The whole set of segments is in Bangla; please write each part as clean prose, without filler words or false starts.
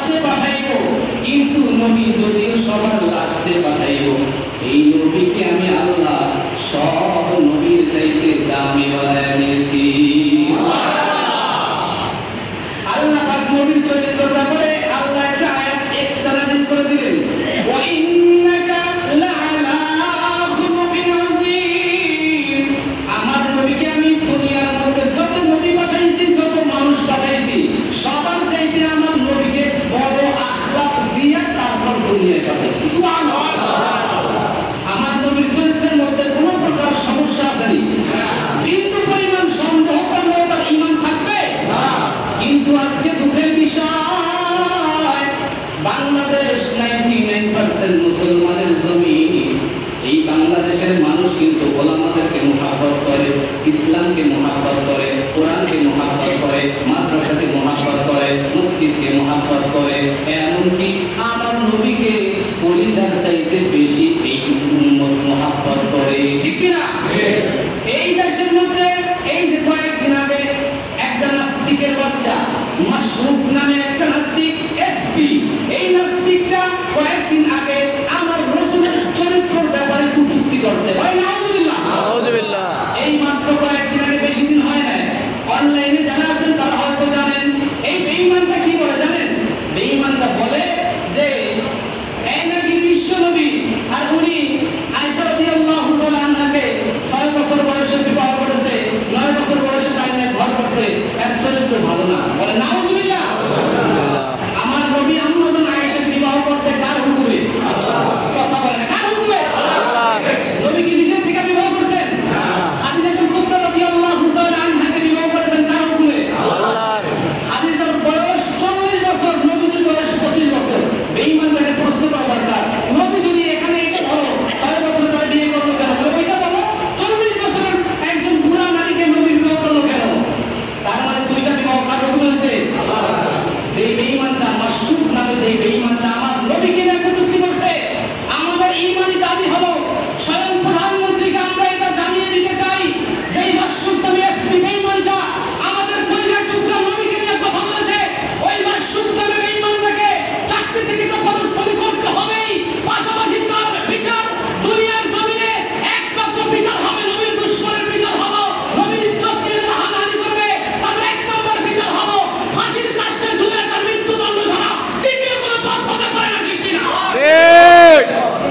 লাস্টে পাঠাইব, কিন্তু নবী যদিও সবার লাস্টে পাঠাইব, এই নবীকে আমি আল্লাহ সব নবীর চাইতে দামি বানায় নিয়েছি। আল্লাহ পাক নবীর চরিত্রের ব্যাপারে আল্লাহ একটা আয়াত এক্সট্রা নাযিল করে দিলেন, ওয়া ইন্নাকা লাআলা খুলুকিন আযীম। আমার নবীকে আমি দুনিয়ার মধ্যে যত নবী পাঠাইছি, যত মানুষ পাঠাইছি, সবার চাইতে আমার নবীকে বড় আখলাক দিয়া তারপর দুনিয়ায় পাঠাইছি। সুবহানাল্লাহ। আমার নবীর চরিত্রের মধ্যে কোনো প্রকার সমস্যা আছে না, কিন্তু পরিমাণ সন্দেহ করলে তার ঈমান থাকবে না। কিন্তু আজকে দুঃখের বিষয়, বাংলাদেশ 99% মুসলমানের জমিন। এই বাংলাদেশের মানুষ কিন্তু ওলামাদেরকে মুহাব্বত করে, ইসলামকে মুহাব্বত করে, কোরআনকে মুহাব্বত করে, মাদ্রাসাকে মুহাব্বত করে, মসজিদকে মুহাব্বত করে, এমনকি আমার নবীকে কলিজার চাইতে বেশি এই উম্মত মুহাব্বত করে। ঠিক কি না? এই দেশের মধ্যে এই যে কয়েকদিন আগে একটা নাস্তিকের বাচ্চা মাশরুফ নামে একটা নাস্তিক এসপি, এই নাস্তিকটা কয়েকদিন আগে আমার রাসূলের চরিত্রের ব্যাপারে কটূক্তি করছে। ভাই নাউজুবিল্লাহ, নাউজুবিল্লাহ। এই মাত্র কয়েকদিন আগে, বেশি দিন হয় না। অনলাইনে যারা আছেন তারা হয়তো জানেন এই বেঈমানটা কি বলে জানেন? বেঈমানটা বলে যে এই নাকি বিশ্ব নবী, আর উনি আয়েশা রাদিয়াল্লাহু তাআলা আনহাকে 6 বছর বয়সে বিবাহ করেছে, 9 বছর বয়সে তাই নিয়ে ঘর করছে, এর চরিত্র ভালো না। বলে নাউজুবিল্লাহ। আমার নবী আম্মাজান আয়েশাকে বিবাহ করছে কার হুকুমে? কথা বলে না, কার হুকুমে? নবী কি নিজে থেকে বিবাহ করছেন? খাদিজাতুল কুবরা রাদিয়াল্লাহু তাআলা আনহাকে বিবাহ করেছেন কার হুকুমে? আল্লাহর। খাদিজার বয়স 40 বছর, নবীর বয়স 25 বছর। বেঈমানদের প্রশ্ন করা দরকার, নবী যদি এখানে এটা ধরো 6 বছর ধরে বিয়ে করলো কেন? তাহলে ওইটা বলো 40 বছরের একজন বুড়া নারীকে নবী বিবাহ করলো কেন? তার মানে দুইটা বিবাহ কার হুকুমে হয়েছে? যে বেঈমানটা মাশরুফ নামে, যে বেঈমানটা আমার নবীকে নিয়ে কটূক্তি করছে, আমাদের ঈমানি দাবি হলো স্বয়ং প্রধানমন্ত্রীকে আমরা এটা জানিয়ে দিতে চাই যে এই মাশরুফ নামে এসপি বেঈমানটা আমাদের কলিজার টুকরা নবীকে নিয়ে কথা বলেছে। ওই মাশরুফ নামে বেঈমানটাকে চাকরি থেকে তো পদস্থলি করতে হবেই, পাশাপাশি তার বিচার দুনিয়ার জমিনে একমাত্র বিচার হবে নবীর দুশমনের বিচার হলো, নবীর ইজ্জত নিয়ে যারা হানাহানি করবে তাদের এক নম্বর বিচার হলো ফাঁসির কাস্টে ঝুলে তার মৃত্যুদণ্ড ছাড়া দ্বিতীয় কোনো পথ হতে পারে না। ঠিক কিনা?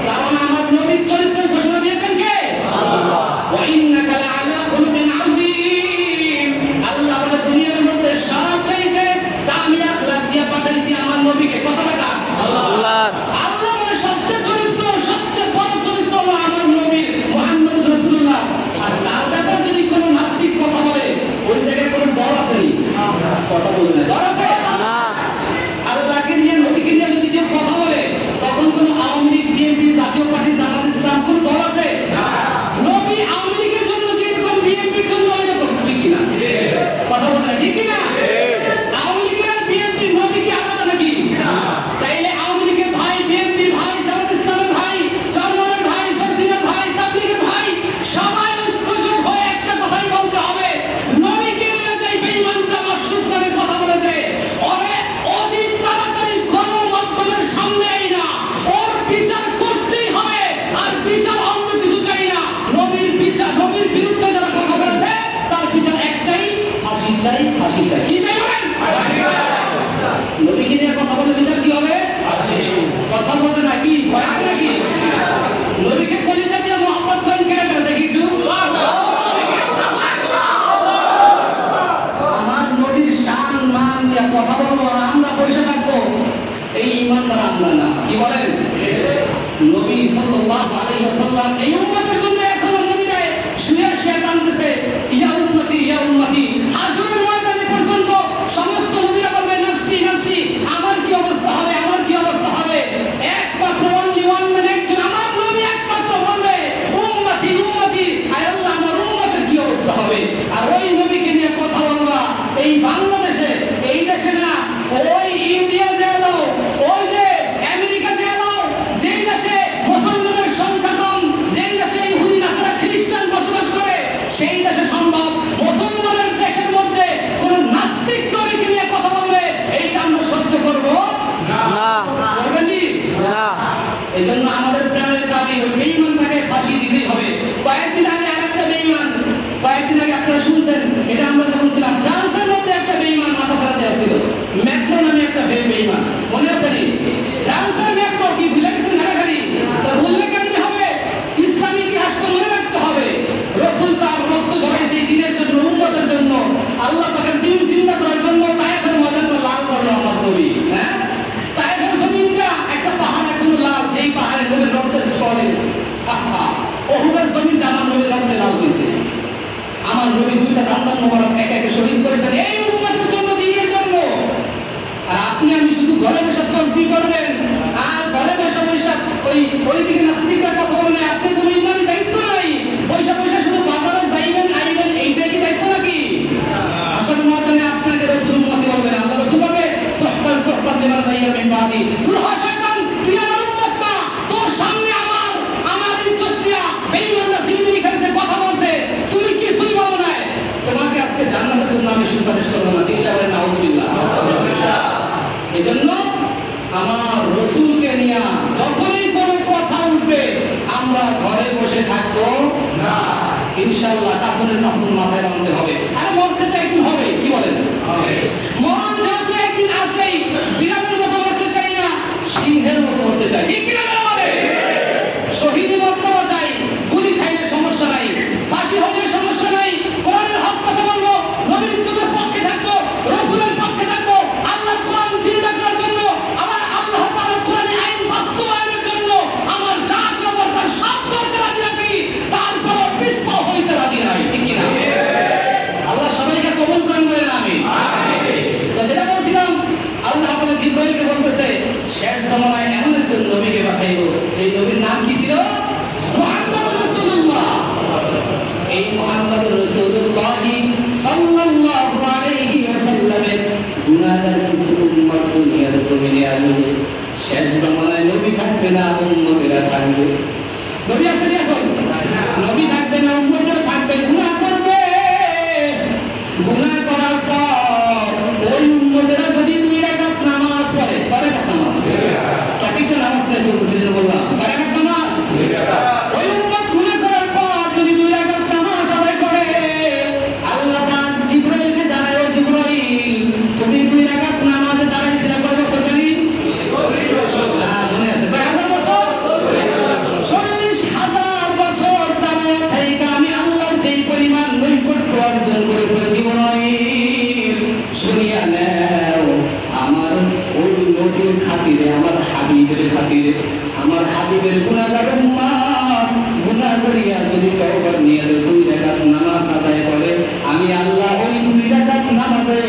কারণ আমার নবীর চরিত্রের ঘোষণা দিয়েছেন কে? আল্লাহ। ওয়া ইন্নাকা লাআলা খুলুকিন আযীম। আল্লাহ বলে দুনিয়ার মধ্যে সবচাইতে দামি আখলাক দিয়ে পাঠাইছি আমার নবীকে। কত টাকা? আল্লাহ। আল্লাহ বলে সবচেয়ে চরিত্র, সবচেয়ে বড় চরিত্র হলো আমার নবীর মুহাম্মদুর রাসূলুল্লাহ। আর তার ব্যাপারে যদি কোনো নাস্তিক কথা বলে, ওই জায়গায় কোনো দল আছে নি? কথা বলে না, দল আছে না। আল্লাহকে নিয়ে, নবীকে নিয়ে যদি কেউ কথা বলে, তখন কোন আওয়ামী লীগ, বিএনপি, জাতীয় পার্টি, জামাত ইসলাম কোন দল আছে? নবী আওয়ামী লীগের জন্য যেরকম বিএনপির জন্য ওইরকম। ঠিক কিনা? কথা বলে না, ঠিক কিনা? আওয়ামী লীগের আর বিএনপি নবী কি আলাদা নাকি? তাইলে আওয়ামী লীগের ভাই, বিএনপির ভাই, জামাত ইসলামের ভাই, চরমনের ভাই, সরসিনার ভাই, তাবলীগের ভাই, সবাই ঐক্যজোট হয়ে একটা কথাই বলতে হবে, নবীকে নিয়ে যে বেঈমানটা মাশরুফ নামে কথা বলেছে, ওরে অতি তাড়াতাড়ি গণমাধ্যমের সামনে আইনা ওর বিচার করতেই হবে। আর বিচার অন্য কিছু চাই না, নবীর বিচার, নবীর বিরুদ্ধে যারা কথা বলেছে তার বিচার একটাই, ফাঁসি চাই, ফাঁসি চাই। কি চাই বলেন? নবীকে নিয়ে কথা বলে বিচার কি হবে? কথা বলে নাকি ভয় আছে নাকি? নবীকে কলিজা দিয়ে মোহাম্মদ করেন কেন কেন দেখি একটু। আমার নবীর শান মান দিয়ে কথা বলবো আর আমরা বসে থাকবো, এই ঈমানদার আমরা না। কি বলেন? নবী সাল্লাল্লাহু আলাইহি ওয়াসাল্লাম এই উম্মতের জন্য এখনো মদিনায় শুয়ে শুয়ে কাঁদতেছে, ইয়া উম্মতি, ইয়া উম্মতি। হাসরের ময়দানে পর্যন্ত সমস্ত নবীরা বলবে নফসি নফসি, আমার কি অবস্থা হবে, আমার কি অবস্থা হবে। একমাত্র only one man, একজন আমার নবী একমাত্র বলবে উম্মতি উম্মতি, আয় আল্লাহ আমার উম্মতের কি অবস্থা হবে। আর ওই নবীকে নিয়ে কথা বলবা এই বাংলাদেশে, এই দেশে না, ওই ইন্ডিয়া গেল, ওই যে আমেরিকা গেল, যেই দেশে মুসলমানের সংখ্যা কম, যেই দেশে এজন্য আমাদের প্রাণের দাবি ওই বেঈমানটাকে ফাঁসি দিতেই হবে। কয়েকদিন আগে আরেকটা বেঈমান, কয়েকদিন আগে আপনারা শুনছেন, এটা আমরা যখন ছিলাম ফ্রান্সের মধ্যে একটা বেঈমান মাথা ছাড়া দেওয়া ছিল, ম্যাক্রো নামে একটা বেঈমান, মনে আছে নি? ফ্রান্সের ম্যাক্রো কি ভুলে গেছেন ঘাটাঘাটি? তা ভুললে কেমনি হবে? ইসলামী ইতিহাস তো মনে রাখতে হবে। রাসূল তার রক্ত ঝরাইছে দিনের জন্য, উম্মতের জন্য, আল্লাহ পাকের দ্বীন জিন্দা করার জন্য। তায়েফের ময়দানটা লাল করলো আমার নবী। হ্যাঁ, তায়েফের জমিনটা একটা পাহাড় এখনো লাল, যেই পাহাড়ে নবীর রক্তের ছোঁয়া লেগেছে। ওহুদের জমিনটা আমার নবীর রক্তে লাল হয়েছে। আমার নবী দুইটা দান্দান মোবারক একে একে শহীদ করেছেন এই উম্মতের জন্য, দ্বীনের জন্য। আর আপনি আমি শুধু ঘরে বসে তসবিহ করবেন আর ঘরে বসে বসে ওইদিকে নাস্তিকরা কথা বলবেন, আপনি কোনো ইমানি দায়িত্ব নাই। পয়সা পয়সা শুধু বাজারে যাইবেন আইবেন, এইটাই কি দায়িত্ব নাকি? আসলে ময়দানে আপনাকে রাসূল উম্মতি বলবেন, আল্লাহ রাসূল বলবে সহবান সহবান লিমান যাইয়া মিন বাদি, দূর হ শয়তান, তুই আমার উম্মত না, তোর সামনে আমার ইজ্জত দিয়া বেঈমানরা সিনেমিনি খেলছে, কথা বলছে, তুমি কিছুই বলো না। তোমাকে আজকে জান্নাতের জন্য আমি সুপারিশ করব না, চিন্তা করেন নাউযুবিল্লাহ। এজন্য আমার রাসূলকে নিয়ে যখনই কোনো কথা উঠবে আমরা ঘরে বসে থাকবো না, ইনশাআল্লাহ কাফনের কাফন মাথায় বাঁধতে হবে। আর মরতে তো একদিন হবে, কি বলেন? মরণ যেহেতু একদিন আসেই, বিড়ালের মতো মরতে চাই না, সিংহের মতো মরতে চাই, ঠিক কিনা বলে? শহীদ মর্তবা চাই, গুলি খাইলে সমস্যা নাই, ফাঁসি হইলে সমস্যা নাই, কোরআনের হক কথা বলবো, নবীর ইজ্জতের পক্ষে থাকবো, রাসূলের পক্ষে থাকবো, আল্লাহর কোরআন চিন্তা করার জন্য, আমার আল্লাহ তাআলার কোরআনের আইন বাস্তবায়নের জন্য আমার যা করা দরকার সব করতে রাজি আছি, তারপরও পিছপা হইতে রাজি নাই, ঠিক কিনা? আল্লাহ সবাইকে কবুল করেন বলেন আমিন। তো যেটা বলছিলাম, আল্লাহ তাআলা জিবরাইলকে বলতেছে শেষ জামানায় এমন একজন নবীকে পাঠাইব, যে নবীর নাম কি ছিল? মুহাম্মদুর রাসূলুল্লাহ। এই মুহাম্মদুর রাসূলুল্লাহ সাল্লাল্লাহু আলাইহি ওয়াসাল্লামের গুনাহগার কিছু উম্মত দুনিয়ার জমিনে আসবে। শেষ জামানায় নবী থাকবে না, উম্মতেরা থাকবে। নবী আছে না এখন? নবী থাকবে না, উম্মতেরা থাকবে, গুনাহ করবে। গুনাহ করার পর ওই উম্মতেরা যদি 2 রাকাত নামাজ পড়ে, 2 রাকাত নামাজ, একটা নামাজ নিয়ে চলতেছে, যেন বললাম 2 রাকাত নামাজ, ওই উম্মত গুনাহ করার পর যদি 2 রাকাত নামাজ আদায় করে, আল্লাহ পাক জিবরাইলকে জানায়, ও জিবরাইল তুমি 2 রাকাত নামাজে দাঁড়াইছিলা কয় বছর জানি? মনে আছে? 1000 বছর, 40,000 বছর দাঁড়ায় থাইকা আমি আল্লাহর যেই পরিমাণ নৈকট্য অর্জন করেছি, জিবরাইল শুনিয়া নাও, আমার ওই নবীর খাতিরে, আমার হাবিবের খাতিরে, আমার হাবিবের গুনাহগার উম্মত গুনাহ করিয়া যদি তওবার নিয়তে 2 রাকাত নামাজ আদায় করে, আমি আল্লাহ ওই 2 রাকাত নামাজে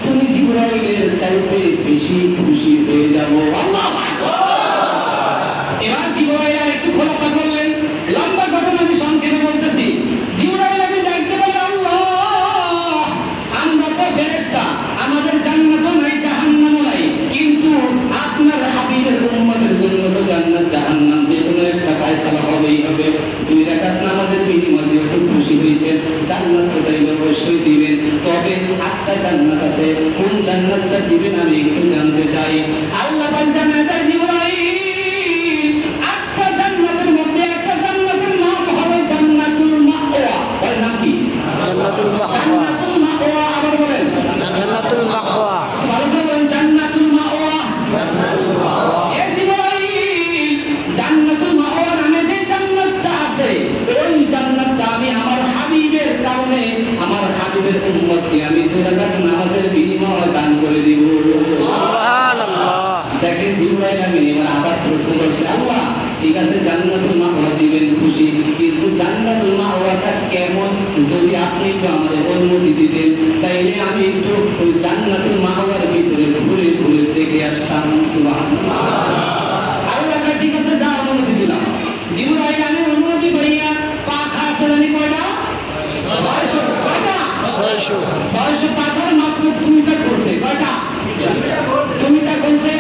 তুমি জিবরাইলের চাইতে বেশি খুশি হয়ে যাব। আল্লাহু আকবার। এবার জিবরাইল একটু খোলাসা করলেন, লম্বা ঘটনা আমি সংক্ষেপে বলতেছি। জিবরাইল আমি ডাকতে বলে, আল্লাহ আমরা তো ফেরেশতা, আমাদের জান্নাতও নাই জাহান্নামও নাই, কিন্তু আপনার হাবিবের উম্মতের জন্য তো জান্নাত জাহান্নাম যে কোনো একটা ফয়সালা হবেই হবে। 2 রাকাত নামাজের বিনিময়ে যেহেতু খুশি হয়েছেন, জান্নাত তো তাইলে অবশ্যই দিবেন, তবে 8টা জান্নাত আছে, কোন জান্নাতটা দিবেন আমি একটু জানতে চাই। আল্লাহ পাক জানায় দেয়, জিবরাইল 8টা জান্নাতের মধ্যে একটা জান্নাতের নাম হলো জান্নাতুল মাওয়া। ওর নাম কি? জান্নাতুল মাওয়া। জান্নাতুল মাওয়া, আবার বলেন জান্নাতুল মাওয়া, ভালো করে বলেন জান্নাতুল মাওয়া। জান্নাতুল মাওয়া, এই জিবরাইল জান্নাতুল মাওয়া নামে যে জান্নাতটা আছে, ওই জান্নাতটা আমি আমার হাবিবের কারণে, আমার হাবিবের উম্মতকে আমি 2 রাকাত নামাজের বিনিময়ে দান করে দিব। সুবহানাল্লাহ। দেখেন জিবরাইল আমিন এবার আবার প্রশ্ন করছে, আল্লাহ ঠিক আছে জান্নাতুল মাওয়া দিবেন খুশি, কিন্তু জান্নাতুল মাওয়াটা কেমন যদি আপনি একটু আমাদের অনুমতি দিতেন, তাইলে আমি একটু ওই জান্নাতুল মাওয়ার ভিতরে ঘুরে ঘুরে দেখে আসতাম। সুবহানাল্লাহ। আল্লাহ ঠিক আছে, যা অনুমতি দিলাম। জিবরাইল আমি অনুমতি করিয়া পাখা আছে জানি কয়টা? 600। কয়টা? 600 পাখার মাত্র 2টা করছে। কয়টা? 2টা করছে।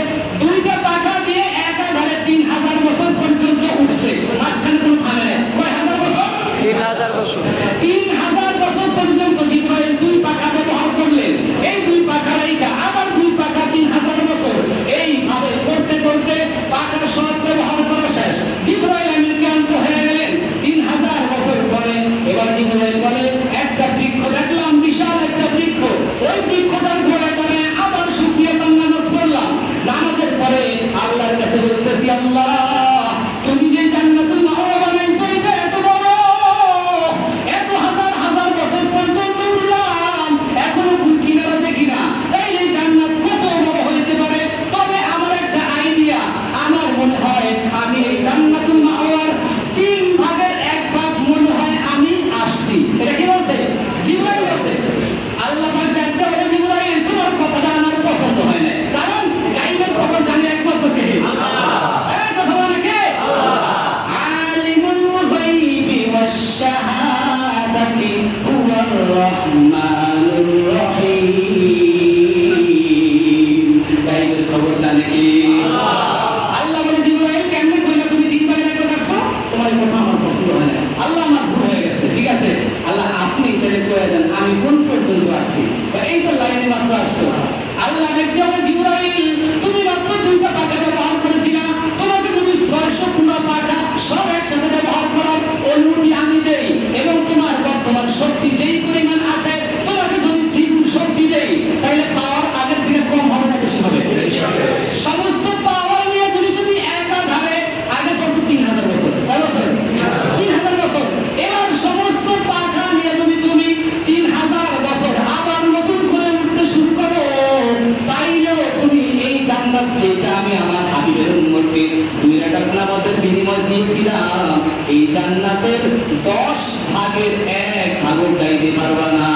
2টা পাখা দিয়ে একাধারে 3000 বছর পর্যন্ত উঠছে, মাঝখানে কোনো থামে নাই। কয় হাজার বছর? 3000 বছর। 3000 বছর পর্যন্ত জিবরাইল 2 পাখা ব্যবহার করলেন। এই 2 পাখা রাইখা আবার 2 পাখা 3000 বছর, এইভাবে করতে করতে পাখা সব ব্যবহার করা শেষ। যেটা আমি আমার হাবিবের উম্মতকে 2 রাকাত নামাজের বিনিময় দিয়েছিলাম, এই জান্নাতের 10 ভাগের 1 ভাগও চাইতে পারবা না।